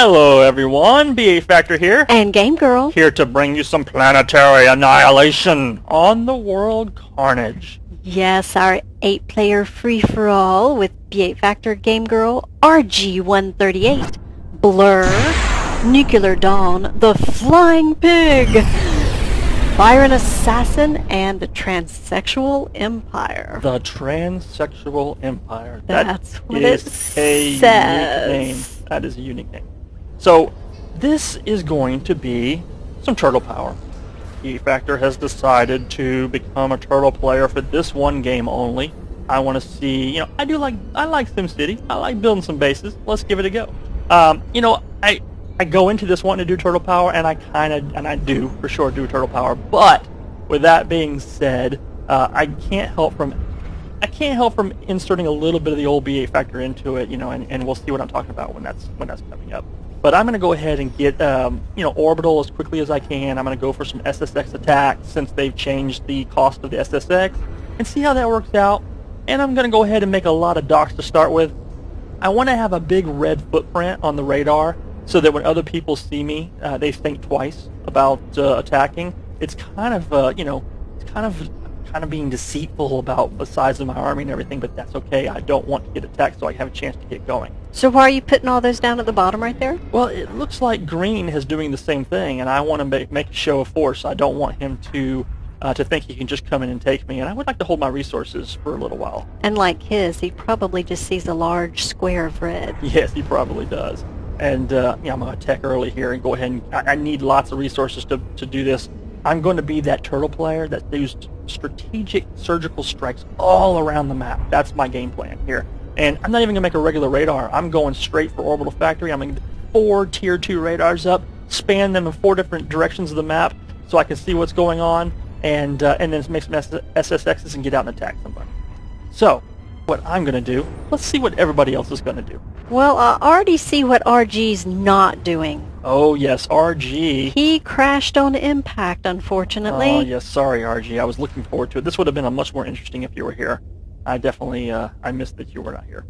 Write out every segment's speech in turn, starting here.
Hello everyone, BA Factor here. And Game Girl. Here to bring you some Planetary Annihilation on the World Carnage. Yes, our 8-player free-for-all with BA Factor, Game Girl, RG-138, Blur, Nuclear Dawn, The Flying Pig, Byron Assassin, and the Transsexual Empire. The Transsexual Empire. That's what it says. Unique name. That is a unique name. So, this is going to be some turtle power. BA Factor has decided to become a turtle player for this one game only. I want to see, I like SimCity. I like building some bases. Let's give it a go. I go into this wanting to do turtle power, and I do for sure do turtle power. But with that being said, I can't help from inserting a little bit of the old BA Factor into it, and we'll see what I'm talking about when that's coming up. But I'm going to go ahead and get orbital as quickly as I can. I'm going to go for some SSX attacks since they've changed the cost of the SSX, and see how that works out. And I'm going to go ahead and make a lot of docks to start with. I want to have a big red footprint on the radar, so that when other people see me, they think twice about attacking. It's kind of being deceitful about the size of my army and everything, but that's okay. I don't want to get attacked, so I have a chance to get going. So why are you putting all those down at the bottom right there? Well, it looks like Green is doing the same thing, and I want to make a show of force. I don't want him to think he can just come in and take me, and I would like to hold my resources for a little while. And like his, he probably just sees a large square of red. Yes, he probably does. And I'm going to attack early here and go ahead and I need lots of resources to do this. I'm going to be that turtle player that does strategic surgical strikes all around the map. That's my game plan here. And I'm not even going to make a regular radar. I'm going straight for Orbital Factory. I'm going to get 4 Tier 2 radars up, span them in 4 different directions of the map so I can see what's going on, and then make some SSXs and get out and attack somebody. So, what I'm going to do, let's see what everybody else is going to do. Well, I already see what RG's not doing. Oh, yes, RG. He crashed on impact, unfortunately. Oh, yes, sorry, RG. I was looking forward to it. This would have been much more interesting if you were here. I definitely, I missed that you were not here.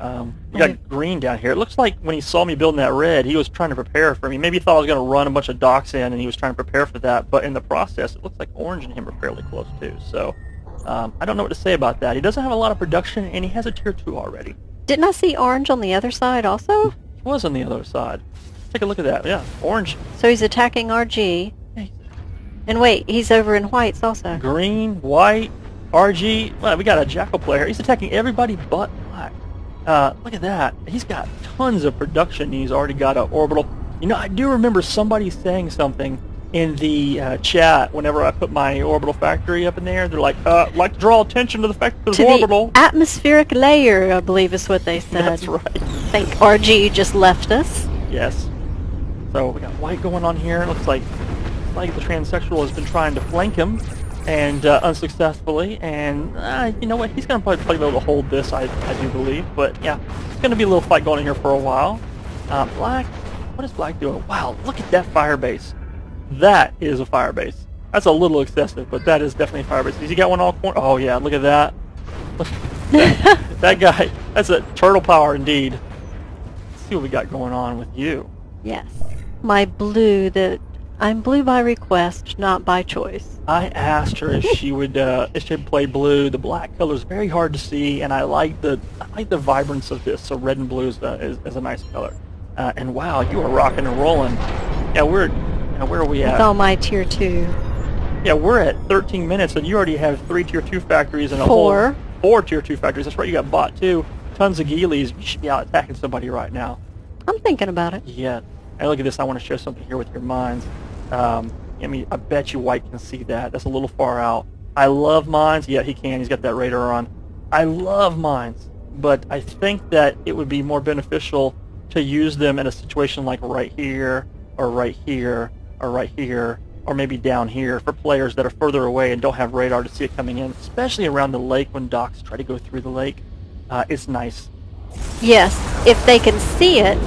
You got Green down here. It looks like when he saw me building that red, he was trying to prepare for me. Maybe he thought I was going to run a bunch of docks in, and he was trying to prepare for that. But in the process, it looks like Orange and him are fairly close, too. So, I don't know what to say about that. He doesn't have a lot of production, and he has a Tier 2 already. Didn't I see Orange on the other side also? He was on the other side. Take a look at that. Yeah, Orange. So he's attacking RG. And wait, he's over in whites also. Green, white, RG. Well, we got a Jackal player. He's attacking everybody but black. Look at that. He's got tons of production. He's already got an orbital. I do remember somebody saying something in the chat whenever I put my orbital factory up in there. They're like to draw attention to the fact that there's orbital. The atmospheric layer, I believe is what they said. That's right. I think RG just left us. Yes. So we got white going on here. It looks like the transsexual has been trying to flank him, and unsuccessfully. And you know what? He's going to probably be able to hold this, I do believe. But yeah, it's going to be a little fight going on here for a while. Black, what is Black doing? Wow, look at that fire base. That is a fire base. That's a little excessive, but that is definitely a fire base. Has he got one all corner? Oh yeah, look at that. That guy, that's a turtle power indeed. Let's see what we got going on with you. Yes. My blue, I'm blue by request, not by choice. I asked her if she would play blue. The black color is very hard to see, and I like the vibrance of this. So red and blue is a nice color. And wow, you are rocking and rolling. Yeah, where are we at? With all my Tier 2. Yeah, we're at 13 minutes, and you already have 3 Tier 2 factories and a 4 Tier 2 factories. That's right, you got bot 2. Tons of Geelys. You should be out attacking somebody right now. I'm thinking about it. Yeah. Hey, look at this. I want to share something here with your minds. I bet you white can see that. That's a little far out. I love mines. Yeah, he can. He's got that radar on. I love mines, but I think that it would be more beneficial to use them in a situation like right here, or right here, or right here, or maybe down here for players that are further away and don't have radar to see it coming in, especially around the lake when docks try to go through the lake. It's nice. Yes, if they can see it.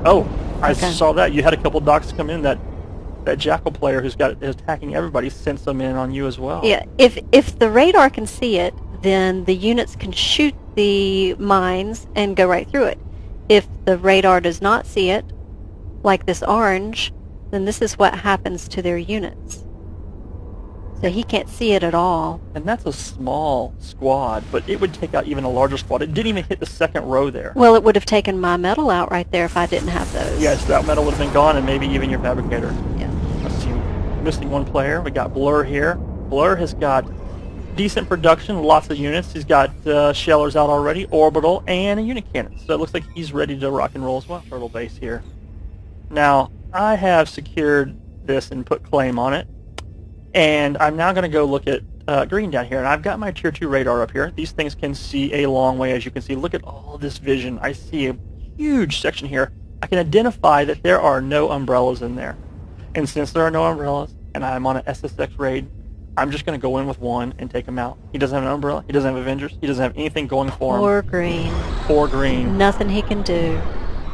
Oh, I saw that. You had a couple docks come in that Jackal player is attacking everybody sent them in on you as well. Yeah, if the radar can see it, then the units can shoot the mines and go right through it. if the radar does not see it, like this orange, then this is what happens to their units. So he can't see it at all. And that's a small squad, but it would take out even a larger squad. It didn't even hit the second row there. Well, it would have taken my metal out right there if I didn't have those. Yes, that metal would have been gone, and maybe even your fabricator. Yeah. Let's see. Missing one player. We got Blur here. Blur has got decent production, lots of units. He's got shellers out already, orbital, and a unit cannon. So it looks like he's ready to rock and roll as well. Turtle base here. Now, I have secured this and put claim on it. And I'm now going to go look at green down here. And I've got my Tier 2 radar up here. These things can see a long way, as you can see. Look at all this vision. I see a huge section here. I can identify that there are no umbrellas in there. And since there are no umbrellas, and I'm on an SSX raid, I'm just going to go in with one and take him out. He doesn't have an umbrella. He doesn't have Avengers. He doesn't have anything going for him. Or green. Or green. Nothing he can do.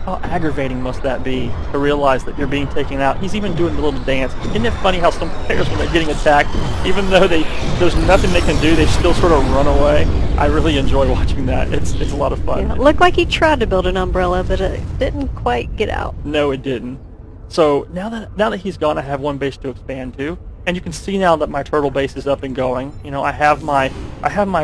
How aggravating must that be to realize that you're being taken out? He's even doing the little dance. Isn't it funny how some players, when they're getting attacked, even though there's nothing they can do, they still sort of run away? I really enjoy watching that. It's a lot of fun. Yeah, it looked like he tried to build an umbrella, but it didn't quite get out. No, it didn't. So now that he's gone, I have one base to expand to, and you can see now that my turtle base is up and going. You know, I have my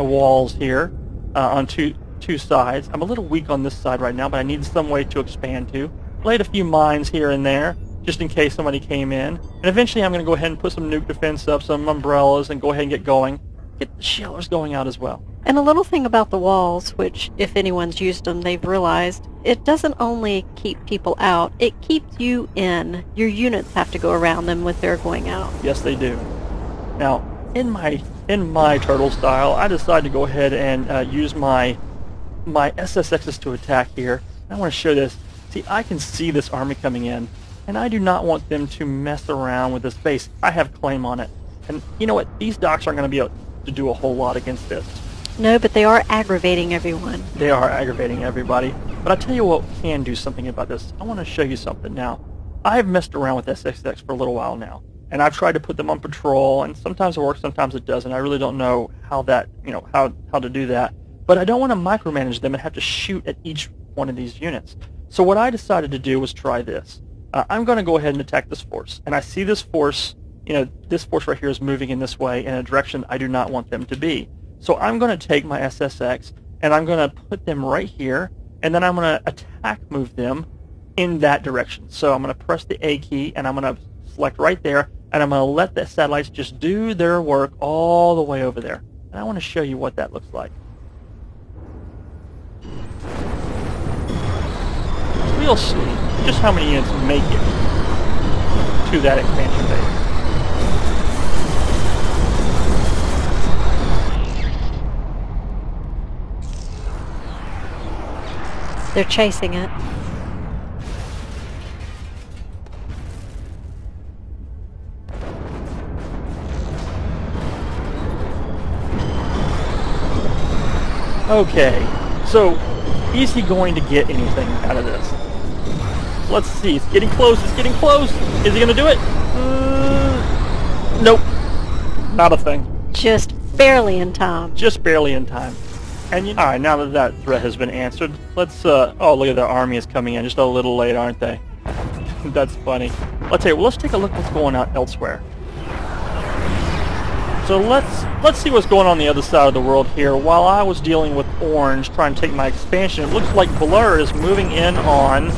walls here on two sides. I'm a little weak on this side right now, but I need some way to expand to. Laid a few mines here and there, just in case somebody came in. And eventually I'm going to go ahead and put some nuke defense up, some umbrellas, and go ahead and get going. Get the shellers going out as well. And a little thing about the walls, which if anyone's used them, they've realized, it doesn't only keep people out, it keeps you in. Your units have to go around them when they're going out. Yes, they do. Now, in my turtle style, I decided to go ahead and use my SSXs to attack here. I want to show this. See, I can see this army coming in, and I do not want them to mess around with this base. I have claim on it. And you know what? These docks aren't going to be able to do a whole lot against this. No, but they are aggravating everyone. They are aggravating everybody. But I'll tell you what can do something about this. I want to show you something now. I've messed around with SSX for a little while now, and I've tried to put them on patrol, and sometimes it works, sometimes it doesn't. I really don't know how to do that. But I don't want to micromanage them and have to shoot at each one of these units. So what I decided to do was try this. I'm going to go ahead and attack this force. And I see this force, this force right here is moving in this way in a direction I do not want them to be. So I'm going to take my SSX and I'm going to put them right here, and then I'm going to attack move them in that direction. So I'm going to press the A key and I'm going to select right there, and I'm going to let the satellites just do their work all the way over there. And I want to show you what that looks like. We'll see just how many units make it to that expansion base. They're chasing it. Okay, so is he going to get anything out of this? Let's see. It's getting close. It's getting close. Is he going to do it? Nope. Not a thing. Just barely in time. Just barely in time. And all right, now that threat has been answered, let's. Oh, look at their army is coming in just a little late, aren't they? That's funny. Let's take a look what's going on elsewhere. So let's see what's going on the other side of the world here. While I was dealing with Orange, trying to take my expansion, it looks like Blur is moving in on.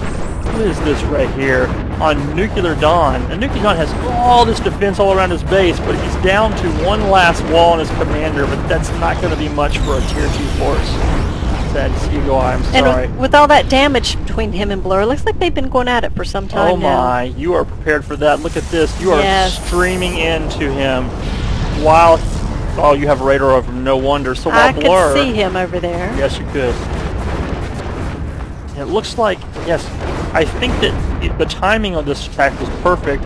What is this right here? On Nuclear Dawn. And Nuclear Dawn has all this defense all around his base, but he's down to one last wall on his commander, but that's not going to be much for a Tier 2 force. Sad to see you go, I'm sorry. And with all that damage between him and Blur, it looks like they've been going at it for some time now. Oh my, you are prepared for that. Look at this. You are streaming into him while... Oh, you have radar over him, no wonder. So while Blur... I could see him over there. Yes, you could. It looks like, yes, I think that the timing of this attack was perfect.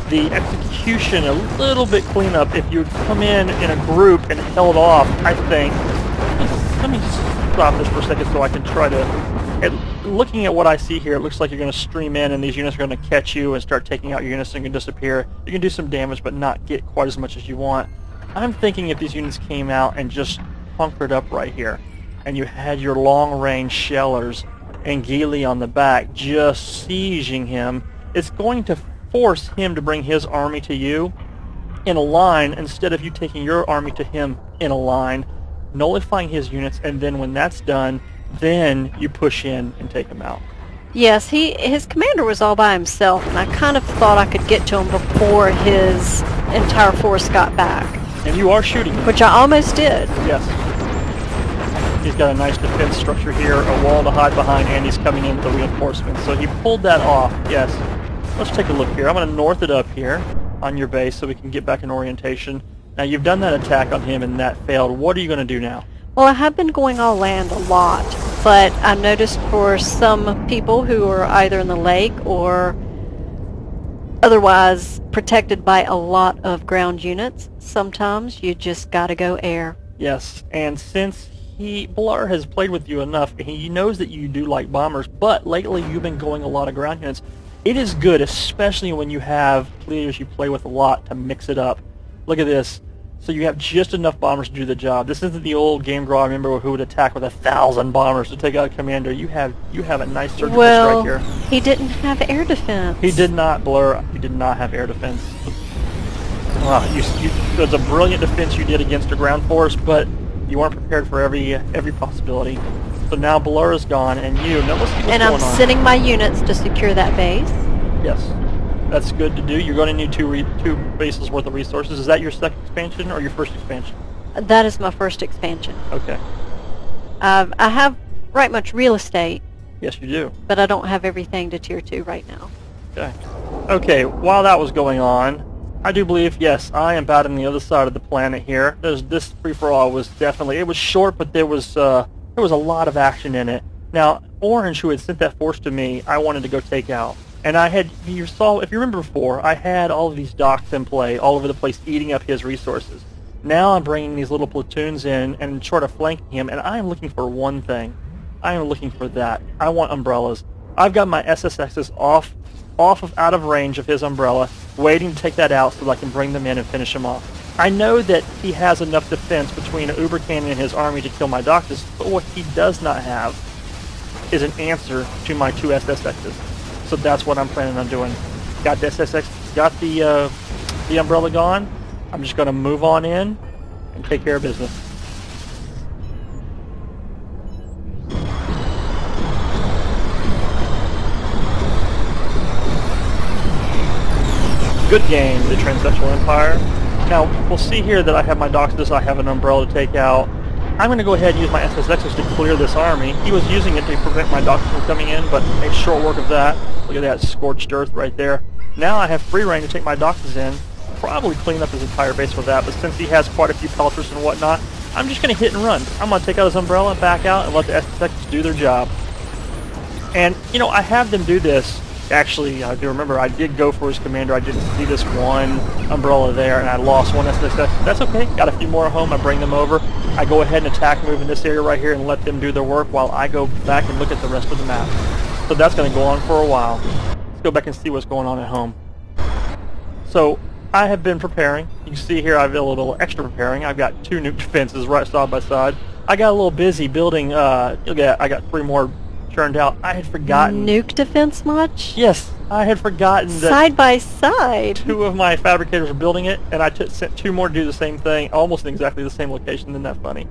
The execution, a little bit cleanup. If you had come in a group and held off, I think. Let me stop this for a second so I can try to... looking at what I see here, it looks like you're going to stream in and these units are going to catch you and start taking out your units and you can disappear. You can do some damage but not get quite as much as you want. I'm thinking if these units came out and just hunkered up right here and you had your long-range shellers and Geely on the back, just sieging him, it's going to force him to bring his army to you in a line instead of you taking your army to him in a line, nullifying his units, and then when that's done, then you push in and take him out. Yes, his commander was all by himself, and I kind of thought I could get to him before his entire force got back. And you are shooting him. Which I almost did. Yes. He's got a nice defense structure here, a wall to hide behind, and he's coming in with the reinforcements. So he pulled that off, yes. Let's take a look here. I'm going to north it up here on your base so we can get back in orientation. Now, you've done that attack on him, and that failed. What are you going to do now? Well, I have been going all land a lot, but I noticed for some people who are either in the lake or otherwise protected by a lot of ground units, sometimes you just gotta go air. Yes, and since Blur has played with you enough, he knows that you do like bombers, but lately you've been going a lot of ground units. It is good, especially when you have players you play with a lot, to mix it up. Look at this. So you have just enough bombers to do the job. This isn't the old Game Girl I remember who would attack with 1,000 bombers to take out a commander. You have a nice surgical strike here. He didn't have air defense. He did not, Blur. He did not have air defense. Wow, it was a brilliant defense you did against a ground force, but you weren't prepared for every possibility. So now Blur is gone, and now let's see what's going on. And I'm sending my units to secure that base. Yes. That's good to do. You're going to need two bases worth of resources. Is that your second expansion or your first expansion? That is my first expansion. Okay. I have right much real estate. Yes, you do. But I don't have everything to Tier 2 right now. Okay. Okay, while that was going on, I do believe, yes, I am battling the other side of the planet here. This free-for-all was definitely, it was short, but there was a lot of action in it. Now, Orange, who had sent that force to me, I wanted to go take out. And I had, if you remember before, I had all of these docks in play all over the place, eating up his resources. Now I'm bringing these little platoons in and sort of flanking him, and I am looking for one thing. I am looking for that. I want umbrellas. I've got my SSXs out of range of his umbrella, waiting to take that out so that I can bring them in and finish him off. I know that he has enough defense between an Uber Cannon and his army to kill my doctors, but what he does not have is an answer to my two SSXs. So that's what I'm planning on doing. Got the SSX, got the umbrella gone. I'm just going to move on in and take care of business. Good game, the Transsexual Empire. Now, we'll see here that I have my Doxus, I have an umbrella to take out. I'm going to go ahead and use my SSXs to clear this army. He was using it to prevent my Doxus from coming in, but made short work of that. Look at that scorched earth right there. Now I have free reign to take my Doxus in, probably clean up his entire base with that, but since he has quite a few pelleters and whatnot, I'm just going to hit and run. I'm going to take out his umbrella, back out, and let the SSXs do their job. And, I have them do this. Actually, I do remember I did go for his commander. I didn't see this one umbrella there, and I lost one SSX. That's okay. Got a few more at home. I bring them over. I go ahead and attack, move in this area right here, and let them do their work while I go back and look at the rest of the map. So that's going to go on for a while. Let's go back and see what's going on at home. So I have been preparing. You can see here I've been a little extra preparing. I've got 2 nuke defenses right side by side. I got a little busy building. I got 3 more turned out. I had forgotten. Nuke defense much? Yes, I had forgotten that side by side. 2 of my fabricators were building it, and I sent 2 more to do the same thing, almost in exactly the same location. Isn't that funny?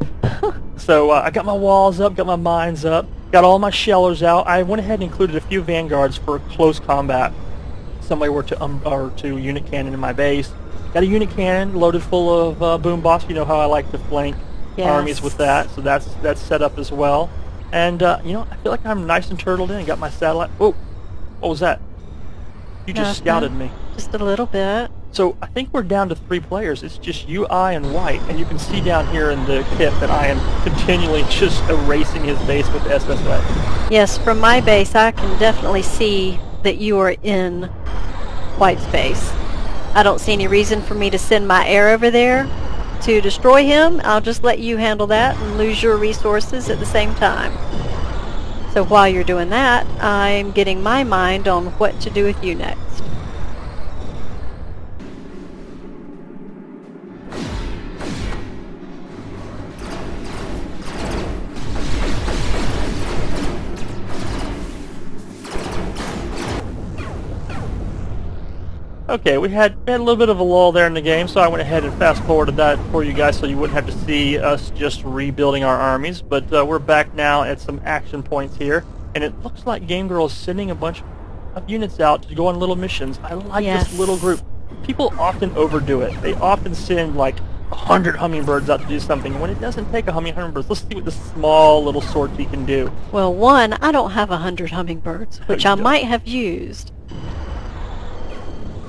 So I got my walls up, got my mines up, got all my shellers out. I went ahead and included a few vanguards for close combat. Somebody were to unit cannon in my base. Got a unit cannon loaded full of boom boss. You know how I like to flank armies with that, so that's set up as well. And I feel like I'm nice and turtled in. Got my satellite. Whoa, what was that? You just scouted me. Just a little bit. So I think we're down to 3 players. It's just you, I, and White, and you can see down here in the kit that I am continually just erasing his base with SSX. Yes, from my base, I can definitely see that you are in White's base. I don't see any reason for me to send my air over there to destroy him. I'll just let you handle that and lose your resources at the same time. So while you're doing that, I'm getting my mind on what to do with you next. Okay, we had a little bit of a lull there in the game, so I went ahead and fast forwarded that for you guys so you wouldn't have to see us just rebuilding our armies. But we're back now at some action points here, and it looks like Game Girl is sending a bunch of units out to go on little missions. I like this little group. People often overdo it. They often send like 100 hummingbirds out to do something when it doesn't take 100 hummingbirds. Let's see what this small little sortie can do. Well, one, I don't have 100 hummingbirds, which I might have used.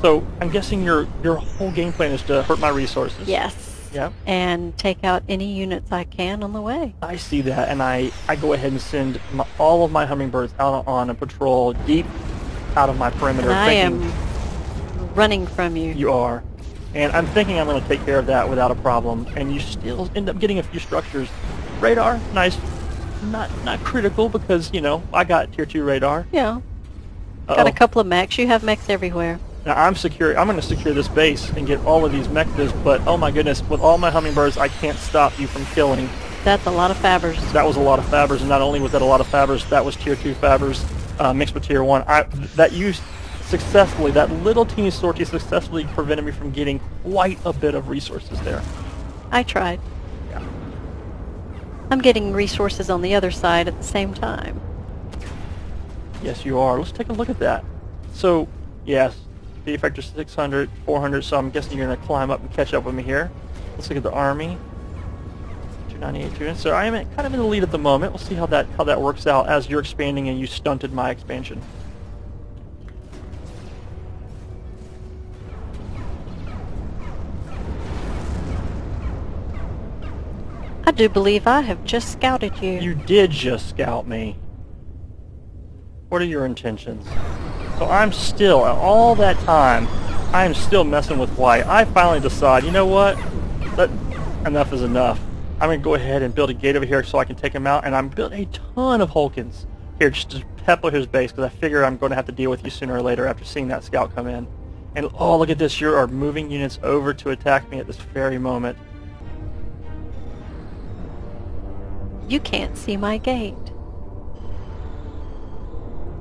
So I'm guessing your whole game plan is to hurt my resources. Yes. Yeah. And take out any units I can on the way. I see that, and I go ahead and send all of my hummingbirds out on a patrol deep out of my perimeter. And I am running from you. You are. And I'm thinking I'm going to take care of that without a problem. And you still end up getting a few structures. Radar, nice. Not critical because, you know, I got tier 2 radar. Yeah. Got a couple of mechs. You have mechs everywhere. Now I'm going to secure this base and get all of these mechas, but oh my goodness, with all my hummingbirds, I can't stop you from killing. That's a lot of fabbers. That was a lot of fabbers, and not only was that a lot of fabbers, that was tier 2 fabbers mixed with tier 1. That little teeny sortie successfully prevented me from getting quite a bit of resources there. I tried. Yeah. I'm getting resources on the other side at the same time. Yes, you are. Let's take a look at that. So, yes, the factor 600, 400, so I'm guessing you're going to climb up and catch up with me here. Let's look at the army. 298 units. So I am kind of in the lead at the moment. We'll see how that works out as you're expanding and you stunted my expansion. I do believe I have just scouted you. You did just scout me. What are your intentions? So I'm still, all that time, I am still messing with white. I finally decide, you know what? Enough is enough. I'm going to go ahead and build a gate over here so I can take him out, and I'm building a ton of Hulkins here just to pepper his base, because I figure I'm going to have to deal with you sooner or later after seeing that scout come in. And oh, look at this, you are moving units over to attack me at this very moment. You can't see my gate.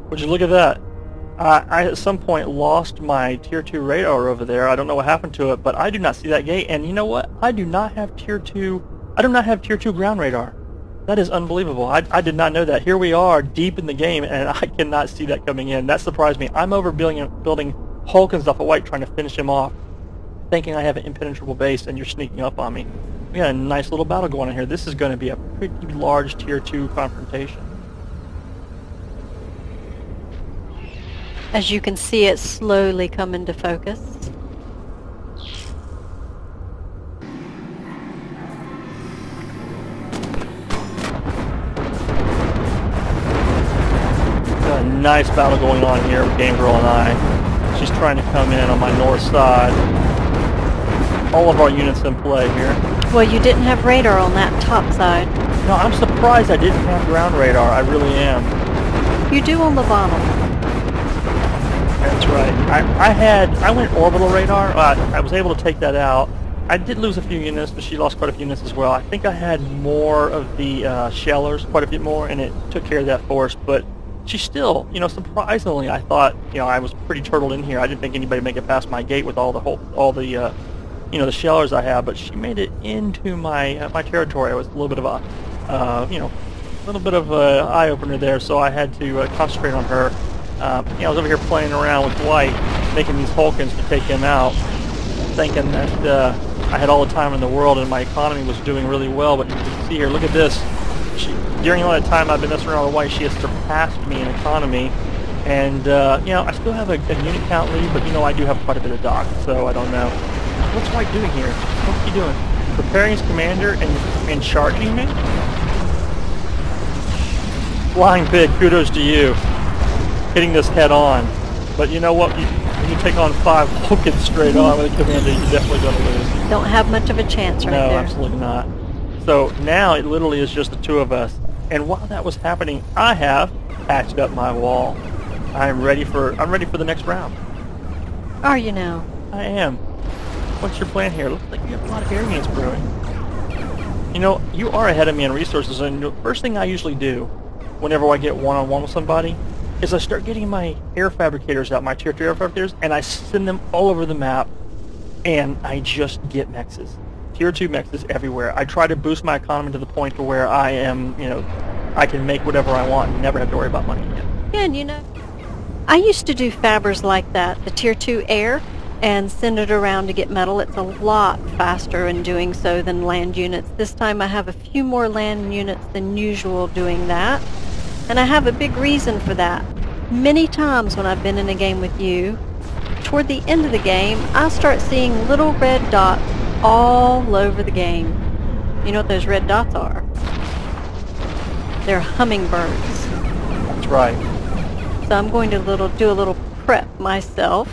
Would you look at that? I at some point lost my tier 2 radar over there. I don't know what happened to it, but I do not see that gate. And you know what? I do not have tier 2 ground radar. That is unbelievable. I did not know that. Here we are deep in the game, and I cannot see that coming in. That surprised me. I'm over building Hulkins off of white, trying to finish him off, thinking I have an impenetrable base, and you're sneaking up on me. We got a nice little battle going on here. This is going to be a pretty large tier 2 confrontation. As you can see, it slowly come into focus. Got a nice battle going on here with Game Girl and I. She's trying to come in on my north side. All of our units in play here. Well, you didn't have radar on that top side. No, I'm surprised I didn't have ground radar. I really am. You do on the bottom. That's right. I went orbital radar. I was able to take that out. I did lose a few units, but she lost quite a few units as well. I think I had more of the shellers, quite a bit more, and it took care of that for us. But she still, you know, surprisingly, I thought, you know, I was pretty turtled in here. I didn't think anybody would make it past my gate with all the you know, the shellers I have. But she made it into my my territory. It was a little bit of a, you know, a little bit of an eye opener there. So I had to concentrate on her. You know, I was over here playing around with white, making these Hulkins to take him out, thinking that I had all the time in the world and my economy was doing really well. But you can see here, look at this. During all that time I've been messing around with white, she has surpassed me in economy. And, you know, I still have a unit count lead, but, you know, I do have quite a bit of dock, so I don't know. What's white doing here? What's he doing? Preparing his commander and charging me? Flying Pig, kudos to you. Hitting this head on. But you know what? When you take on 5 Hulkins straight on with a commander, you're definitely going to lose. Don't have much of a chance right there. No, absolutely not. So now it literally is just the 2 of us. And while that was happening, I have patched up my wall. I'm ready for the next round. Are you now? I am. What's your plan here? Looks like you have a lot of air units brewing. You know, you are ahead of me in resources, and the first thing I usually do whenever I get one-on-one with somebody is I start getting my air fabricators out, my tier 2 air fabricators, and I send them all over the map, and I just get mexes. Tier 2 mexes everywhere. I try to boost my economy to the point to where I am, I can make whatever I want and never have to worry about money again. Yeah, and I used to do fabbers like that, the tier 2 air, and send it around to get metal. It's a lot faster in doing so than land units. This time I have a few more land units than usual doing that, and I have a big reason for that. Many times when I've been in a game with you, toward the end of the game, I start seeing little red dots all over the game. You know what those red dots are? They're hummingbirds. That's right. So I'm going to do a little prep myself.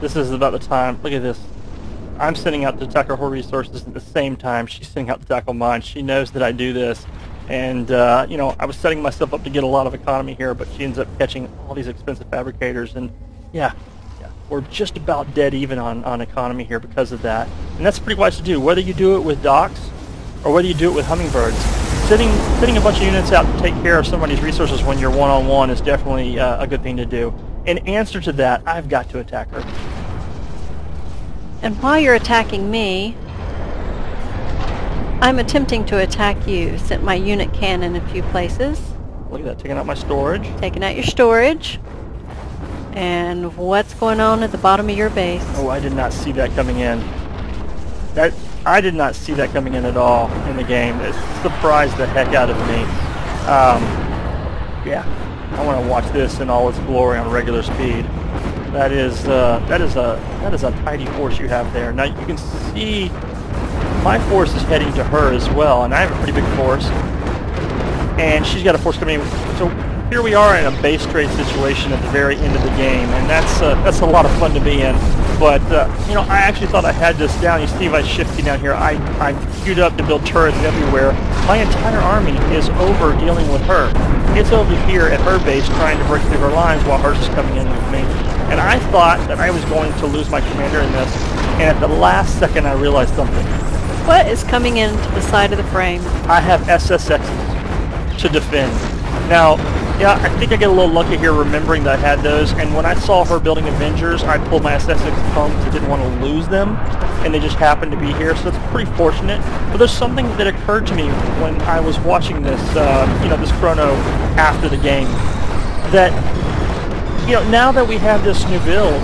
This is about the time. Look at this. I'm sending out to tackle her resources at the same time she's sending out to tackle mine. She knows that I do this. And, I was setting myself up to get a lot of economy here, but she ends up catching all these expensive fabricators. And, yeah, we're just about dead even on economy here because of that. And that's pretty wise to do, whether you do it with docks or whether you do it with hummingbirds. Sitting a bunch of units out to take care of somebody's resources when you're one-on-one is definitely a good thing to do. In answer to that, I've got to attack her. And while you're attacking me, I'm attempting to attack you. Sent my unit cannon in a few places. Look at that, taking out my storage. Taking out your storage. And what's going on at the bottom of your base? Oh, I did not see that coming in. I did not see that coming in at all in the game. It surprised the heck out of me. Yeah, I want to watch this in all its glory on regular speed. That is a tidy force you have there. Now you can see my force is heading to her as well, and I have a pretty big force. And she's got a force coming in. So here we are in a base trade situation at the very end of the game, and that's a lot of fun to be in. But I actually thought I had this down. You see, if I shift you down here, I queued up to build turrets everywhere. My entire army is over dealing with her. It's over here at her base trying to break through her lines while hers is coming in with me. And I thought that I was going to lose my commander in this, and at the last second I realized something. What is coming into the side of the frame? I have SSXs to defend. Now, yeah, I think I get a little lucky here remembering that I had those, and when I saw her building Avengers, I pulled my SSX home because I didn't want to lose them, and they just happened to be here, so it's pretty fortunate. But there's something that occurred to me when I was watching this, this chrono after the game, that, now that we have this new build,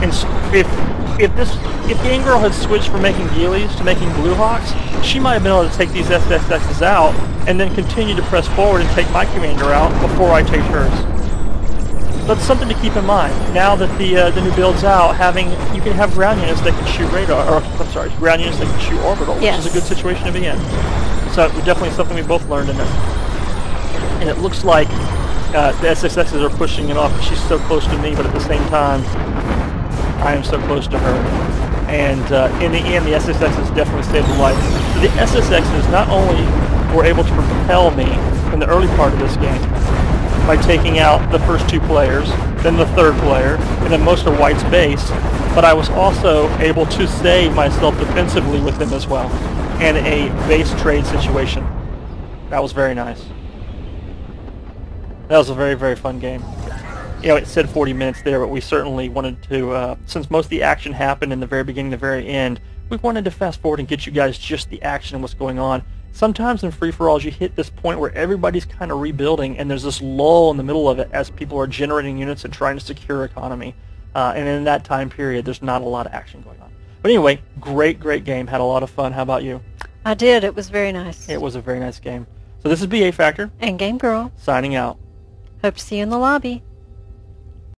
and if Game Girl had switched from making Geelys to making Blue Hawks, she might have been able to take these SSXs out and then continue to press forward and take my commander out before I take hers. That's something to keep in mind. Now that the new build's out, you can have ground units that can shoot radar, ground units that can shoot orbital, yes. Which is a good situation to be in. So definitely something we both learned in this. And it looks like the SSXs are pushing it off. She's so close to me, but at the same time, I am so close to her. And in the end, the SSXs definitely saved the life. So the SSXs not only were able to propel me in the early part of this game by taking out the first two players, then the third player, and then most of White's base, but I was also able to save myself defensively with them as well in a base trade situation. That was very nice. That was a very, very fun game. It said 40 minutes there, but we certainly wanted to, since most of the action happened in the very beginning, the very end, we wanted to fast forward and get you guys just the action and what's going on. Sometimes in free-for-alls you hit this point where everybody's kind of rebuilding, and there's this lull in the middle of it as people are generating units and trying to secure economy. And in that time period, there's not a lot of action going on. But anyway, great, great game. Had a lot of fun. How about you? I did. It was very nice. It was a very nice game. So this is BA Factor. And Game Girl. Signing out. Hope to see you in the lobby.